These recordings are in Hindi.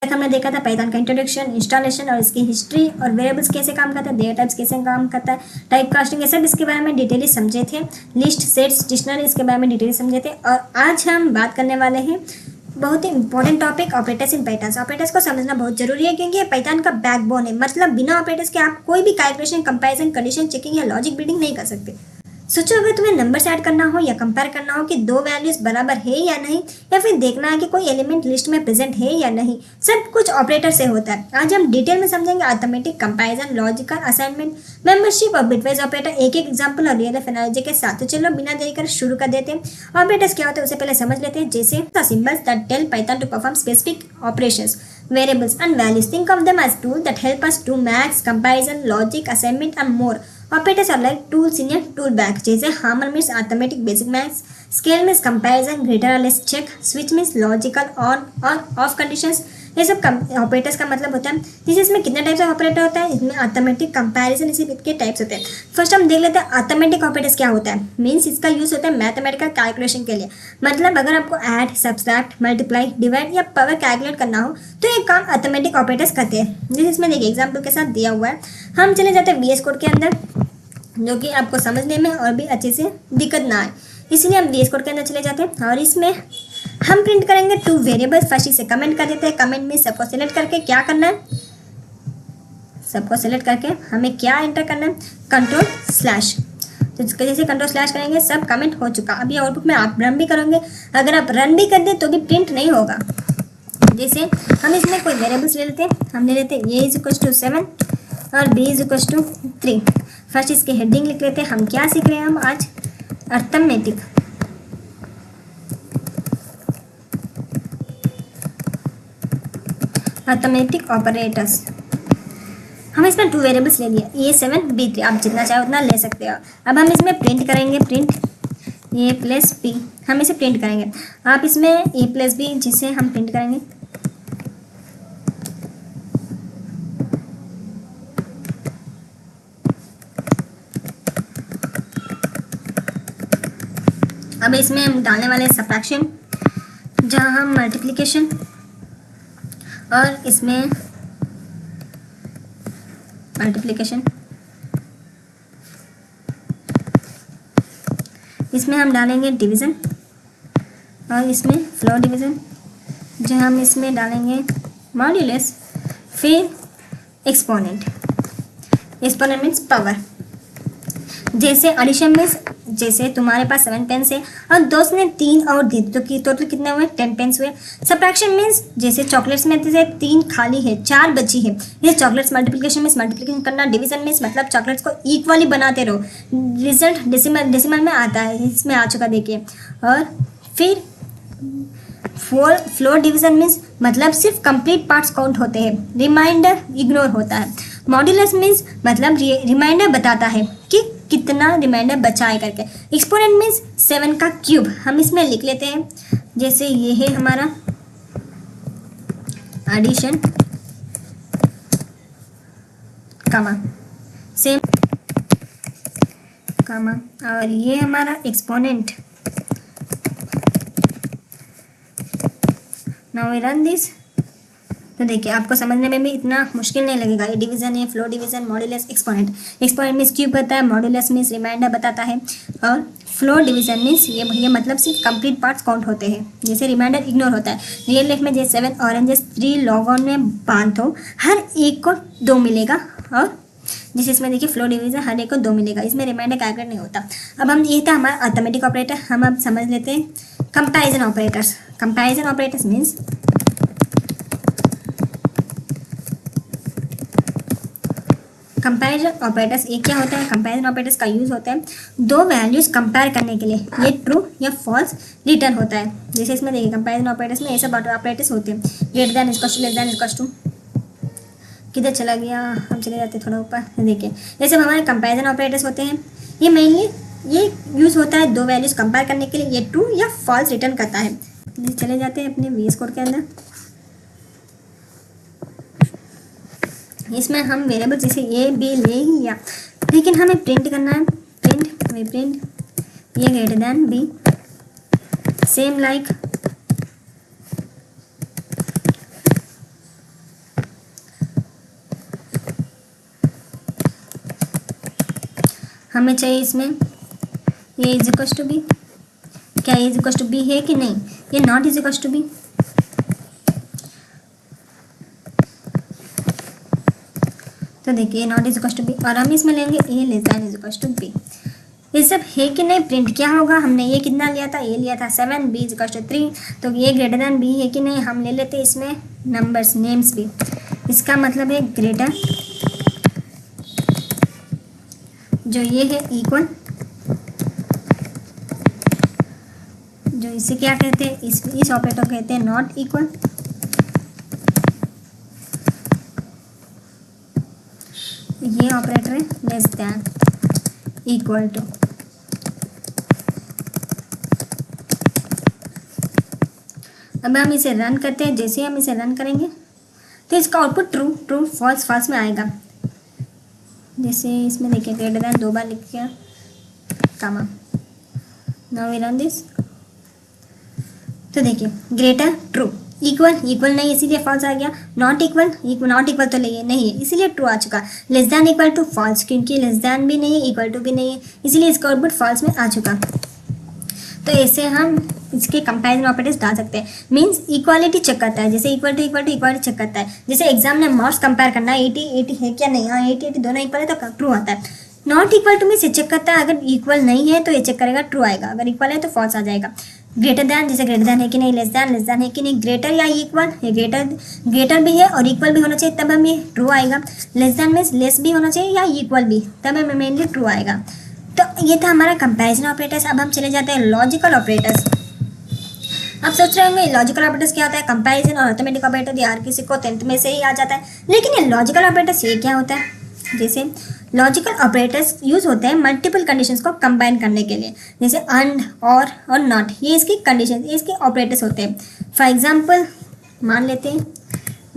तक हमने देखा था पाइथन का इंट्रोडक्शन, इंस्टॉलेशन और इसकी हिस्ट्री और वेरिएबल्स कैसे काम करता है, डेटा टाइप्स कैसे काम करता है, टाइप कास्टिंग, ये सब इसके बारे में डिटेली समझे थे। लिस्ट, सेट्स, डिक्शनरी इसके बारे में डिटेली समझे थे। और आज हम बात करने वाले हैं बहुत ही important topic, operators in Python. Operators को समझना बहुत जरूरी है क्योंकि ये पाइथन का बैकबोन है। मतलब बिना ऑपरेटर्स के आप कोई भी कैलकुलेशन, कंपैरिजन, कंडीशन चेकिंग या लॉजिक बिल्डिंग नहीं कर सकते। सोचो अगर तुम्हें नंबर्स ऐड करना हो या कंपेयर करना हो कि दो वैल्यूज बराबर है या नहीं, या फिर देखना है कि कोई एलिमेंट लिस्ट में प्रेजेंट है या नहीं, सब कुछ ऑपरेटर से होता है। आज हम डिटेल में समझेंगे arithmetic, comparison, logical, assignment, membership और बिटवाइज ऑपरेटर, एक एक एग्जांपल और रियल लाइफ एनालॉजी के साथ। तो चलो बिना देरी कर शुरू कर देते हैं। ऑपरेटर्स क्या होते हैं उसे पहले समझ लेते हैं। जैसे symbols that tell Python to perform specific operations, variables and values. Think of them as tools that help us do maths, comparison, logic, assignment and more. Operators are like tools in your tool bag. जैसे hammer means arithmetic basic maths, scale means comparison, greater or less check, switch means logical on or off conditions. ये सब ऑपरेटर्स का मतलब होता है। जैसे इसमें कितने टाइप्स ऑफ ऑपरेटर होता है, इसमें अरिथमेटिक, कंपैरिजन, इसी के टाइप्स होते हैं। फर्स्ट हम देख लेते हैं अरिथमेटिक ऑपरेटर्स क्या होता है। मीन्स इसका यूज होता है मैथमेटिकल कैलकुलेशन के लिए। मतलब अगर आपको ऐड, सब्सट्रैक्ट, मल्टीप्लाई, डिवाइड या पावर कैलकुलेट करना हो तो ये काम अरिथमेटिक ऑपरेटर्स करते हैं। जैसे इसमें देखिए एग्जाम्पल के साथ दिया हुआ है। हम चले जाते हैं VS कोड के अंदर, जो कि आपको समझने में और भी अच्छे से दिक्कत ना आए, इसलिए हम VS कोड के अंदर चले जाते हैं। और इसमें हम प्रिंट करेंगे टू वेरिएबल्स। फर्स्ट इसे कमेंट कर देते हैं। कमेंट में सबको सिलेक्ट करके क्या करना है, सबको सिलेक्ट करके हमें क्या एंटर करना है, कंट्रोल/। तो जैसे कंट्रोल/ करेंगे सब कमेंट हो चुका। अभी आउटपुट में आप रन भी करेंगे, अगर आप रन भी कर दें तो भी प्रिंट नहीं होगा। जैसे हम इसमें कोई वेरिएबल्स ले लेते हैं। हम ले लेते हैं A = 7 और B = 3। फर्स्ट इसके हेडिंग लिख लेते हैं। हम क्या सीख रहे हैं हम आज, अरिथमेटिक। Arithmetic operators. हम इसमें टू वेरिएबल्स ले लिए, A7 B3। आप जितना चाहे उतना ले सकते हो। अब हम इसमें प्रिंट करेंगे, प्रिंट A + B। हम इसे प्रिंट करेंगे। आप इसमें A + B जिसे हम प्रिंट करेंगे, अब इसमें हम डालने वाले सब्ट्रैक्शन, जहाँ हम मल्टीप्लिकेशन, और इसमें मल्टीप्लिकेशन, इसमें हम डालेंगे डिवीज़न, और इसमें फ्लोर डिवीज़न, जहाँ हम इसमें डालेंगे मॉड्यूलस, फिर एक्सपोनेंट। Exponent means power. जैसे एडिशन मीन्स जैसे तुम्हारे पास 7 पेन्स है और दोस्त ने 3 और दी तो कि टोटल कितने हुए, 10 पेन्स हुए। सब्ट्रैक्शन मीन्स जैसे चॉकलेट्स में से 3 खाली है, 4 बची है, ये चॉकलेट्स। मल्टीप्लिकेशन मीन्स मल्टीप्लिकेशन करना। डिवीजन मीन्स मतलब चॉकलेट्स को इक्वली बनाते रहो। रिजल्ट डेसिमल में आता है, इसमें आ चुका देखिए। और फिर फ्लोर डिवीजन मीन्स मतलब सिर्फ कंप्लीट पार्ट्स काउंट होते हैं, रिमाइंडर इग्नोर होता है। मॉड्यूलस मीन्स मतलब रिमाइंडर बताता है कि कितना रिमाइंडर बचा है करके। एक्सपोनेंट मीन्स 7 का क्यूब। हम इसमें लिख लेते हैं, जैसे ये है हमारा एडिशन, कामा, सेम कामा, और ये हमारा exponent. Now we run this. तो देखिए आपको समझने में भी इतना मुश्किल नहीं लगेगा। ये डिवीजन है, floor division, modulus, exponent. Exponent means cube करता है, मॉड्यूलस मीन्स रिमाइंडर बताता है, और फ्लोर डिवीजन मीन्स ये मतलब सिर्फ कंप्लीट पार्ट्स काउंट होते हैं, जैसे रिमाइंडर इग्नोर होता है। रियल लाइफ में जैसे 7 ऑरेंजेस 3 लॉग में बांध हो, हर एक को 2 मिलेगा। और जिस इसमें देखिए फ्लोर डिवीजन हर एक को 2 मिलेगा, इसमें रिमाइंडर कैलकुलेट नहीं होता। अब हम ये था हमारा अरिथमेटिक ऑपरेटर। हम अब समझ लेते हैं comparison operators. Comparison operators means comparison operators एक क्या होता है, कंपैरिजन ऑपरेटर्स का यूज़ होता है दो वैल्यूज कंपेयर करने के लिए। ये ट्रू या फॉल्स रिटर्न होता है। जैसे इसमें देखिए कंपैरिजन ऑपरेटर्स में ये सब ऑपरेटर्स होते हैं, greater than equal to, less than equal to. किधर चला गया, हम चले जाते हैं थोड़ा ऊपर। देखिए ये सब हमारे कंपैरिजन ऑपरेटर्स होते हैं। ये मेनली ये यूज़ होता है दो वैल्यूज कंपेयर करने के लिए। ये ट्रू या फॉल्स रिटर्न करता है। चले जाते हैं अपने VS कोड के अंदर। इसमें हम वेरिएबल जैसे A B ले ही लिया, लेकिन हमें प्रिंट करना है। Print A greater than B, same like हमें चाहिए इसमें a is equal to b. क्या a is equal to b है कि नहीं? ये not is equal to b. तो देखिए not is equal to b और हम इसमें लेंगे a less than is equal to b. ये सब है कि नहीं प्रिंट क्या होगा? हमने ये कितना लिया था? ये लिया था 7, बी इज इक्वल टू 3। तो ये ग्रेटर दैन बी है कि नहीं? हम ले लेते इसमें नंबर्स नेम्स भी। इसका मतलब है ग्रेटर, जो ये है इक्वल, जो इसे क्या कहते हैं? इस ऑपरेटर कहते हैं नॉट इक्वल। ये ऑपरेटर है लेस दैन इक्वल टू। अब हम इसे रन करते हैं। जैसे हम इसे रन करेंगे तो इसका output true true false false में आएगा। जैसे इसमें देखिए ग्रेटर दैन 2 बार लिख के comma. Now we run this. तो देखिए ग्रेटर ट्रू, इक्वल इक्वल नहीं इसीलिए फॉल्स आ गया। नॉट इक्वल नॉट इक्वल तो नहीं है इसीलिए ट्रू आ चुका। Less than equal to false, क्योंकि लेस दैन भी नहीं है इक्वल टू भी नहीं है, इसीलिए इसका आउटपुट फॉल्स में आ चुका। तो ऐसे हम इसके कंपैरिजन ऑपरेटर्स डाल सकते हैं। मींस इक्वालिटी चेक करता है, जैसे इक्वल टू इक्वालिटी चेक करता है। जैसे एग्जाम में मार्क्स कंपेयर करना है 80 है क्या नहीं, हाँ 80 दोनों इक्वल है तो ट्रू आता है। नॉट इक्वल टू में से चेक करता है, अगर इक्वल नहीं है तो ये चेक करेगा ट्रू आएगा, अगर इक्वल है तो फॉल्स आ जाएगा। ग्रेटर दैन, जैसे ग्रेटर दैन है कि नहीं, लेस दैन है कि नहीं, ग्रेटर या इक्वल, ये ग्रेटर भी है और इक्वल भी होना चाहिए तब हमें ट्रू आएगा। लेस दैन मीन्स लेस भी होना चाहिए या इक्वल भी, तब हमें मेनली ट्रू आएगा। तो ये था हमारा कंपैरिजन ऑपरेटर्स। अब हम चले जाते हैं लॉजिकल ऑपरेटर्स। आप सोच रहे होंगे लॉजिकल ऑपरेटर्स क्या होता है? कंपैरिजन और अरिथमेटिक ऑपरेटर हर किसी को 10th में से ही आ जाता है, लेकिन ये लॉजिकल ऑपरेटर्स ये क्या होता है? जैसे लॉजिकल ऑपरेटर्स यूज होते हैं मल्टीपल कंडीशंस को कंबाइन करने के लिए, जैसे एंड और नॉट, ये इसकी कंडीशन, ये इसके ऑपरेटर्स होते हैं। फॉर एग्जांपल मान लेते हैं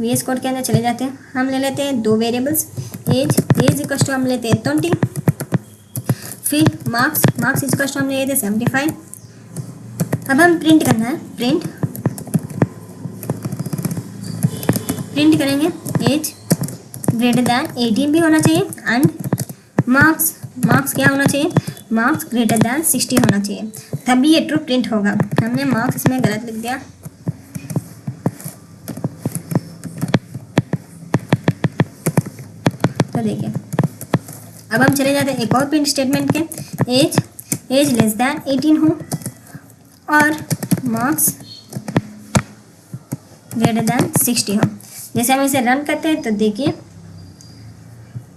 VS कोड के अंदर चले जाते हैं, हम ले लेते हैं 2 वेरिएबल्स, एज इक्वल टू हम लेते हैं 20, फिर मार्क्स इक्वल टू हम ले लेते हैं 75। अब हम प्रिंट करना है, प्रिंट करेंगे एज ग्रेटर दैन 18 भी होना चाहिए एंड मार्क्स क्या होना चाहिए? मार्क्स ग्रेटर दैन 60 होना चाहिए, तभी ये ट्रू प्रिंट होगा। हमने मार्क्स इसमें गलत लिख दिया। तो देखिए अब हम चले जाते हैं एक और प्रिंट स्टेटमेंट के, एज लेस दैन 18 हो और मार्क्स ग्रेटर दैन 60 हो। जैसे हम इसे रन करते हैं तो देखिए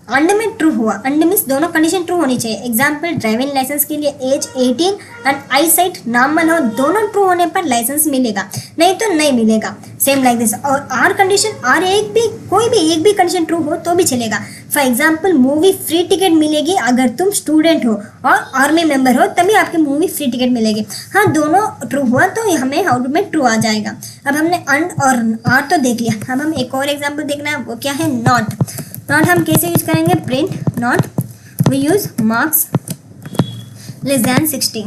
अंड में ट्रू हुआ। अंड मीन्स दोनों कंडीशन ट्रू होनी चाहिए। एग्जाम्पल ड्राइविंग लाइसेंस के लिए age 18 and eye sight normal हो, दोनों ट्रू होने पर लाइसेंस मिलेगा, नहीं तो नहीं मिलेगा। Same like this. और आर कंडीशन, आर एक भी कोई भी एक भी कंडीशन ट्रू हो तो भी चलेगा। For example movie free ticket मिलेगी अगर तुम स्टूडेंट हो और आर्मी मेंबर हो, तभी आपकी मूवी फ्री टिकट मिलेगी। हाँ दोनों ट्रू हुआ तो हमें आउटपुट में ट्रू आ जाएगा। अब हमने अंड और आर तो देख लिया, अब हम एक और एग्जाम्पल देखना है, वो क्या है? नॉट हम कैसे यूज करेंगे? Print not we use marks less than 60।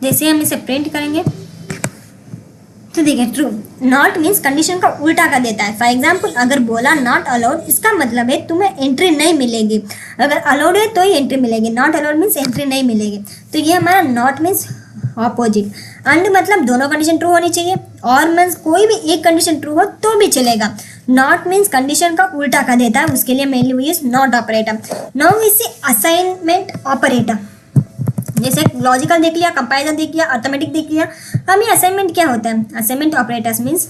जैसे हम इसे प्रिंट करेंगे तो देखिए ट्रू। नॉट मीन्स कंडीशन का उल्टा कर देता है। फॉर एग्जाम्पल अगर बोला नॉट अलाउड, इसका मतलब है तुम्हें एंट्री नहीं मिलेगी। अगर अलाउड है तो ही एंट्री मिलेगी, नॉट अलाउड मीन्स एंट्री नहीं मिलेगी। तो ये हमारा नॉट मीन्स ऑपोजिट। अंड मतलब दोनों कंडीशन ट्रू होनी चाहिए, और मीन्स कोई भी एक कंडीशन ट्रू हो तो भी चलेगा। नॉट मीन्स कंडीशन का उल्टा कर देता है, उसके लिए mainly we use not operator. Now we see assignment operator. जैसे लॉजिकल देख लिया, कंपैरिजन देख लिया, अरिथमेटिक देख लिया। हम ये असाइनमेंट क्या होता है? असाइनमेंट ऑपरेटर्स मीन्स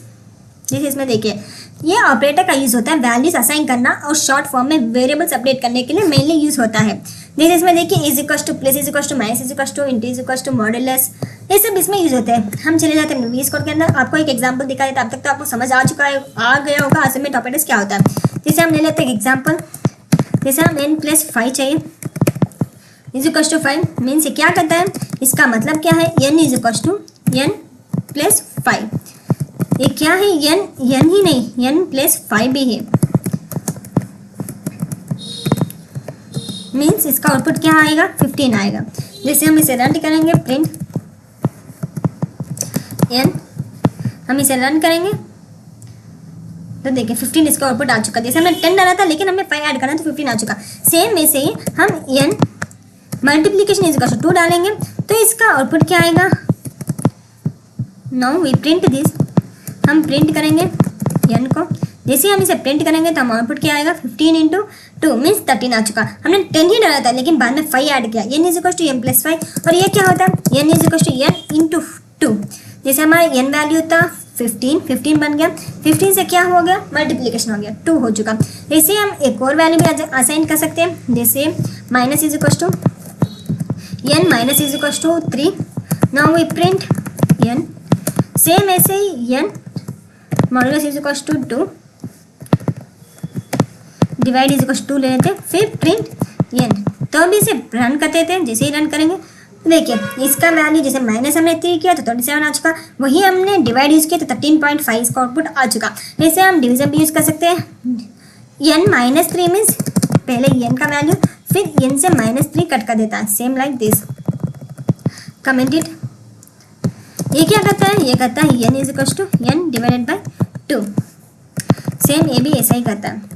जैसे इसमें देखिए ये ऑपरेटर का यूज होता है वैल्यूज असाइन करना और शॉर्ट फॉर्म में वेरिएबल्स अपडेट करने के लिए मेनली यूज होता है। जैसे इसमें देखिए is equal to, plus is equal to, minus is equal to, into is equal to, modulus, ये सब इसमें यूज होते हैं। हम चले जाते हैं VS कोड के अंदर, आपको एक एग्जांपल दिखा देता है। अब तक तो आपको समझ आ गया होगा असाइनमेंट ऑपरेटर्स क्या होता है। जैसे हम ले लेते हैं एग्जाम्पल, जैसे हम n+5 चाहिए, इज इक्वल टू 5 मीन्स क्या करता है? इसका मतलब क्या है? n is equal to n+5। ये क्या है? n ही नहीं, n+5 भी है। मीन्स इसका आउटपुट क्या आएगा? 15 आएगा। जैसे हम इसे रन करेंगे, प्रिंट n, हम इसे रन करेंगे तो देखिए 15 इसका आउटपुट आ चुका। जैसे हमने 10 डाला था लेकिन हमें 5 ऐड करना तो 15 आ चुका। सेम वैसे ही हम n multiplication is equal to 2 डालेंगे तो इसका आउटपुट क्या आएगा। नाउ वी प्रिंट दिस, हम प्रिंट करेंगे n को। जैसे हम इसे प्रिंट करेंगे तो हम आउटपुट क्या आएगा 15 इंटू 2 मीन्स 13 आ चुका। हमने 10 ही डाला था लेकिन बाद में 5 ऐड किया, n is equal to n plus 5 और ये क्या होता है n is equal to n into 2। जैसे हमारा n वैल्यू था 15 बन गया, 15 से क्या हो गया मल्टीप्लीकेशन हो गया 2 हो चुका। ऐसे हम एक और वैल्यू भी असाइन कर सकते हैं, जैसे minus is equal to n minus is equal to 3। Now we print n, same ऐसे ही n modulus is equal to 2 divide is equal to ले लेते, फिर प्रिंट n। तो अभी इसे रन करते थे, जैसे ही रन करेंगे देखिए इसका वैल्यू जैसे माइनस हमने 3 किया तो 37 आ चुका, वही हमने डिवाइड यूज किया तो 13.5 इसका आउटपुट आ चुका। ऐसे हम डिवीजन भी यूज़ कर सकते हैं। n माइनस 3 मीन्स पहले n का वैल्यू फिर n से माइनस 3 कट कर देता है, सेम लाइक दिस कमेंटेड। ये क्या करता है, ये करता है n is equal to n divided by 2। Same ये भी ऐसा ही करता है।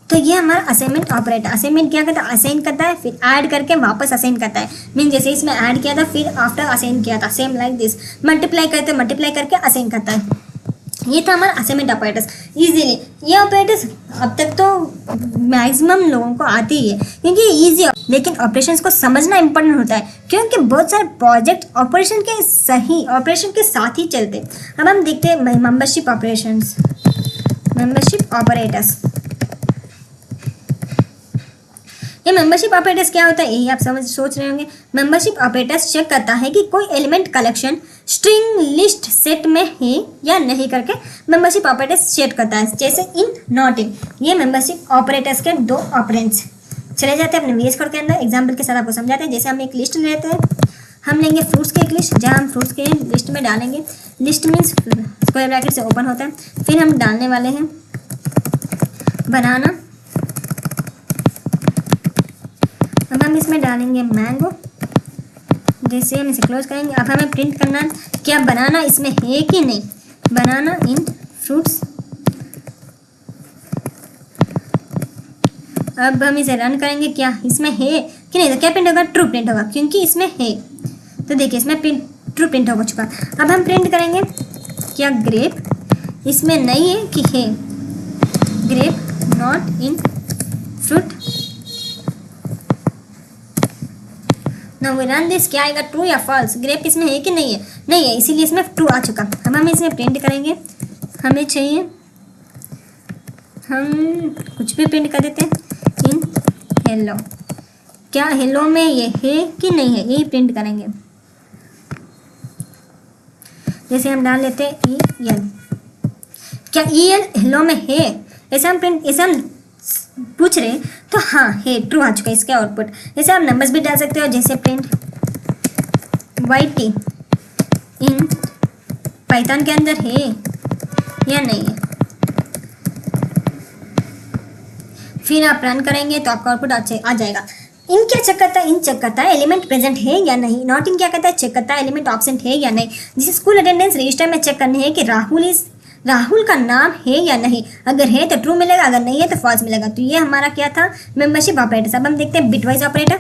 तो ये हमारा असाइनमेंट ऑपरेटर, असाइनमेंट क्या करता है असाइन करता है फिर ऐड करके वापस असाइन करता है। मीन जैसे इसमें ऐड किया था फिर आफ्टर असाइन किया था, सेम लाइक दिस मल्टीप्लाई करके असाइन करता है। ये था हमारा असाइनमेंट ऑपरेटर्स। इजीली ये ऑपरेटर्स अब तक तो मैक्सिमम लोगों को आती ही है क्योंकि ये ईजी, लेकिन ऑपरेशंस को समझना इंपॉर्टेंट होता है क्योंकि बहुत सारे प्रोजेक्ट ऑपरेशन के साथ ही चलते हैं। अब हम देखते हैं मेंबरशिप ऑपरेशंस, मेंबरशिप ऑपरेटर्स। ये मेंबरशिप ऑपरेटर्स क्या होता है यही आप सोच रहे होंगे। मेंबरशिप ऑपरेटर्स चेक करता है कि कोई element collection string list set में है या नहीं करके मेंबरशिप ऑपरेटर्स चेक करता है, जैसे इन नॉट इन। ये मेंबरशिप ऑपरेटर्स के दो ऑपरेंड्स। चले जाते हैं अपने VS कोड के अंदर, एग्जाम्पल के साथ आपको समझाते हैं। जैसे हम एक लिस्ट लेते हैं, हम लेंगे फ्रूट्स की एक लिस्ट जहाँ हम फ्रूट्स के लिस्ट में डालेंगे, लिस्ट मीन्स स्क्वायर ब्रैकेट से ओपन होता है। फिर हम डालने वाले हैं बनाना, अब हम इसमें डालेंगे मैंगो। जैसे हम इसे क्लोज करेंगे, अब हमें प्रिंट करना है क्या बनाना इसमें है कि नहीं, बनाना इन फ्रूट्स। अब हम इसे रन करेंगे क्या इसमें है कि नहीं, तो क्या प्रिंट होगा ट्रू प्रिंट होगा क्योंकि इसमें है। तो देखिए इसमें ट्रू प्रिंट हो चुका। अब हम प्रिंट करेंगे क्या ग्रेप इसमें नहीं है कि है, grape not in fruit. Now we run this, क्या आएगा ट्रू या फॉल्स, ग्रेप इसमें है कि नहीं है, नहीं है इसीलिए इसमें ट्रू आ चुका। अब हम इसमें प्रिंट करेंगे, हमें चाहिए हम कुछ भी प्रिंट कर देते हैं इन हेलो, क्या हेलो में ये है कि नहीं है यही प्रिंट करेंगे। जैसे हम डाल लेते हैं EL, क्या EL हेलो में है, ऐसा हम प्रिंट ऐसा हम पूछ रहे तो हाँ है ट्रू आ चुका है इसका आउटपुट। जैसे आप नंबर्स भी डाल सकते हो, जैसे प्रिंट YT इन पाइथन के अंदर है या नहीं है, फिर आप रन करेंगे तो आपका आउटपुट आ जाएगा। इन क्या चेक करता है, इन चेक करता है एलिमेंट प्रेजेंट है या नहीं। नॉट इन क्या करता है, चेक करता है एलिमेंट ऑब्सेंट है या नहीं। जिसे स्कूल अटेंडेंस रजिस्टर में चेक करने है कि राहुल का नाम है या नहीं, अगर है तो ट्रू मिलेगा, अगर नहीं है तो फॉल्स मिलेगा। तो ये हमारा क्या था मेंबरशिप ऑपरेटर। अब हम देखते हैं बिटवाइज ऑपरेटर।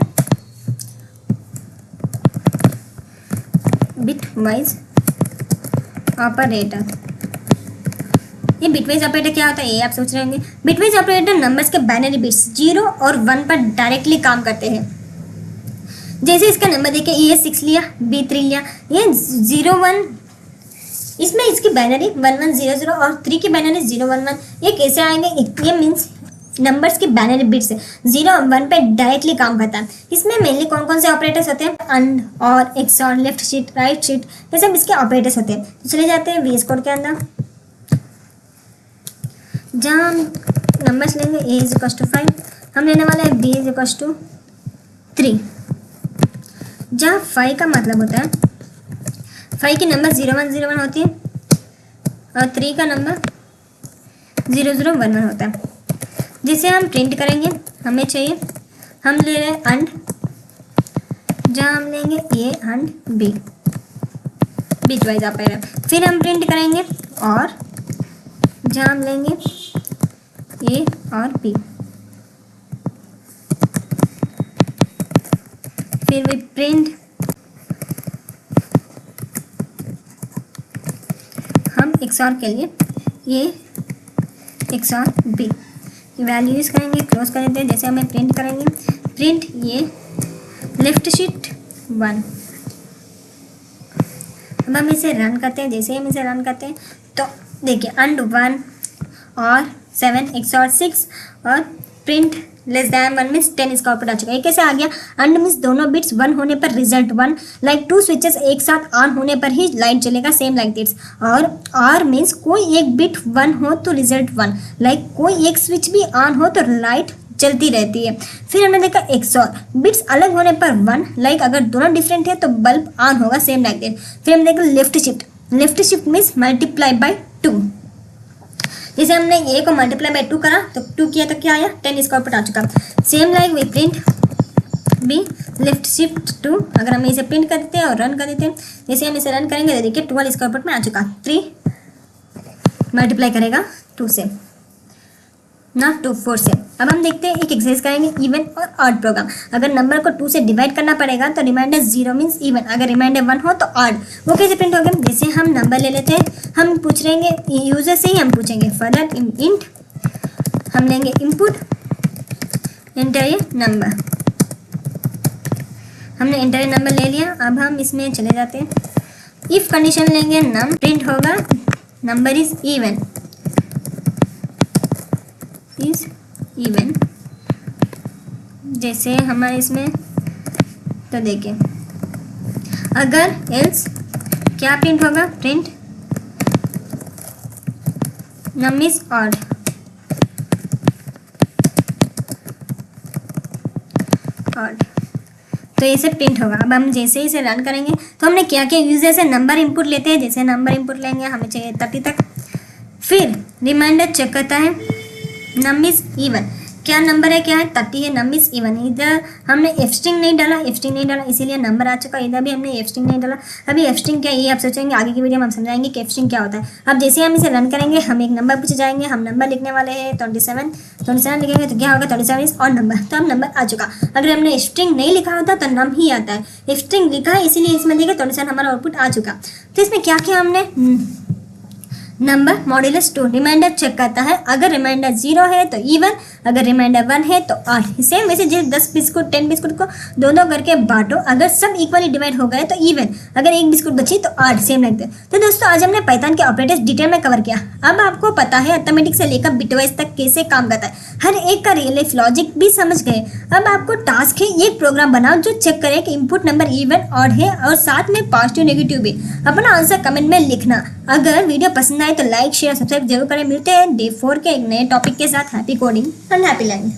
बिटवाइज ऑपरेटर, ये बिटवाइज ऑपरेटर क्या होता है ये आप सोच रहे होंगे। बिटवाइज ऑपरेटर नंबर्स के बाइनरी बिट्स 0 और 1 पर डायरेक्टली काम करते हैं। जैसे इसका नंबर देखिए ये 6 लिया, B3 लिया, ये 0 1, इसमें इसकी बाइनरी 1 1 0 0 और 3 की बाइनरी 0 1 1। ये कैसे आएंगे, ये मीन्स नंबर्स की बाइनरी बिट्स 0 और 1 पे डायरेक्टली काम करता है। इसमें मेनली कौन कौन से ऑपरेटर्स होते हैं, AND और XOR, left shift, right shift, ये सब इसके ऑपरेटर्स होते हैं। तो चले जाते हैं VS कोड के अंदर, जहाँ हम नंबर्स लेंगे A इज इक्वल टू 5, हम लेने वाले हैं B इज इक्वल टू 3, जहाँ 5 का मतलब होता है 5 की नंबर 0 1 0 1 होती है और 3 का नंबर 0 0 1 1 होता है। जिसे हम प्रिंट करेंगे, हमें चाहिए हम ले रहे हैं AND, जहाँ हम लेंगे A AND B bitwise operator. फिर हम प्रिंट करेंगे और, जहाँ हम लेंगे ए और बी, फिर वी प्रिंट हम XOR के लिए ए XOR बी वैल्यू यूज करेंगे, क्लोज कर देते हैं। जैसे हमें प्रिंट करेंगे, प्रिंट ये लेफ्ट शिफ्ट 1। अब हम इसे रन करते हैं। जैसे हम इसे रन करते हैं तो देखिए अंड 1 और 7 XOR 6 और प्रिंट लेस दैन 1 मीन्स 10 इसका आउटपुट आ चुका है। कैसे आ गया? अंड मीन्स दोनों बिट्स 1 होने पर रिजल्ट 1, लाइक 2 स्विचेस एक साथ ऑन होने पर ही लाइट चलेगा, सेम लाइक दिस। और आर मीन्स कोई एक बिट 1 हो तो रिजल्ट 1, लाइक कोई एक स्विच भी ऑन हो तो लाइट चलती रहती है। फिर हमने देखा XOR बिट्स अलग होने पर 1, लाइक अगर दोनों डिफरेंट है तो बल्ब ऑन होगा, सेम लाइक दिस। फिर हमने देखा left shift means multiply by 2। जैसे हमने ए को मल्टीप्लाई बाय 2 करा तो 2 किया तो क्या आया? 10 इसका आउटपुट आ चुका। Same like we print b left shift 2। अगर हम इसे प्रिंट कर देते हैं और रन कर देते हैं, जैसे हम इसे रन करेंगे तो देखिए 12 इसका आउटपुट में आ चुका। 3 मल्टीप्लाई करेगा 2 से, ना 2 4 से। अब हम देखते हैं एक एक्सरसाइज करेंगे इवन और ऑड प्रोग्राम। अगर नंबर को 2 से डिवाइड करना पड़ेगा तो रिमाइंडर 0 मीन्स इवन, अगर रिमाइंडर 1 हो तो ऑड। वो कैसे प्रिंट होगा? जैसे हम नंबर ले लेते हैं, हम पूछ रहेंगे यूजर से ही हम पूछेंगे फॉर दैट इंट हम लेंगे इनपुट एंटर ये नंबर। हमने एंटर ये नंबर ले लिया। अब हम इसमें चले जाते हैं, इफ कंडीशन लेंगे नम, प्रिंट होगा नंबर इज इवन जैसे हमारे इसमें तो देखिए अगर एल्स क्या प्रिंट होगा? Print num is odd. तो ये से प्रिंट होगा। अब हम जैसे ही इसे रन करेंगे तो हमने क्या क्या यूजर से नंबर इनपुट लेते हैं। जैसे नंबर इनपुट लेंगे, हमें चाहिए 30 तक। फिर रिमाइंडर चेक करता है नम इज इवन, क्या नंबर है, क्या है 30 है, नम इज इवन। इधर हमने एफ स्ट्रिंग नहीं डाला इसीलिए नंबर आ चुका। इधर भी हमने एफ स्ट्रिंग नहीं डाला। अभी एफ स्ट्रिंग क्या है ये आप सोचेंगे, आगे की वीडियो में हम समझाएंगे कि एफ स्ट्रिंग क्या होता है। अब जैसे हम इसे रन करेंगे, हम एक नंबर पूछे जाएंगे, हम नंबर लिखने वाले हैं 27 लिखेंगे तो क्या होगा? 27 इज ऑड नंबर। तो हम नंबर आ चुका। अगर हमने एफ स्ट्रिंग नहीं लिखा होता तो नम ही आता है। एफ स्ट्रिंग लिखा है इसीलिए इसमें देखिए 27 हमारा आउटपुट आ चुका। तो इसमें क्या किया हमने? नंबर मॉड्यूलस 2 रिमाइंडर चेक करता है। अगर रिमाइंडर 0 है तो इवन, अगर रिमाइंडर 1 है तो ऑड। सेम वैसे जैसे 10 बिस्कुट 10 बिस्कुट को दो करके बांटो, अगर सब इक्वली डिवाइड हो गए तो इवन, अगर एक बिस्कुट बची तो ऑड, सेम लाइक दैट। तो दोस्तों आज हमने पाइथन के ऑपरेटर्स डिटेल में कवर किया। अब आपको पता है अर्थमेटिक से लेकर बिटवाइज तक कैसे काम करता है, हर एक का रियल लाइफ लॉजिक भी समझ गए। अब आपको टास्क है एक प्रोग्राम बनाओ जो चेक करे कि इनपुट नंबर इवन ऑड है और साथ में पॉजिटिव नेगेटिव भी। अपना आंसर कमेंट में लिखना। अगर वीडियो पसंद आए तो लाइक शेयर सब्सक्राइब जरूर करें। मिलते हैं डे 4 के एक नए टॉपिक के साथ। Happy coding and happy learning.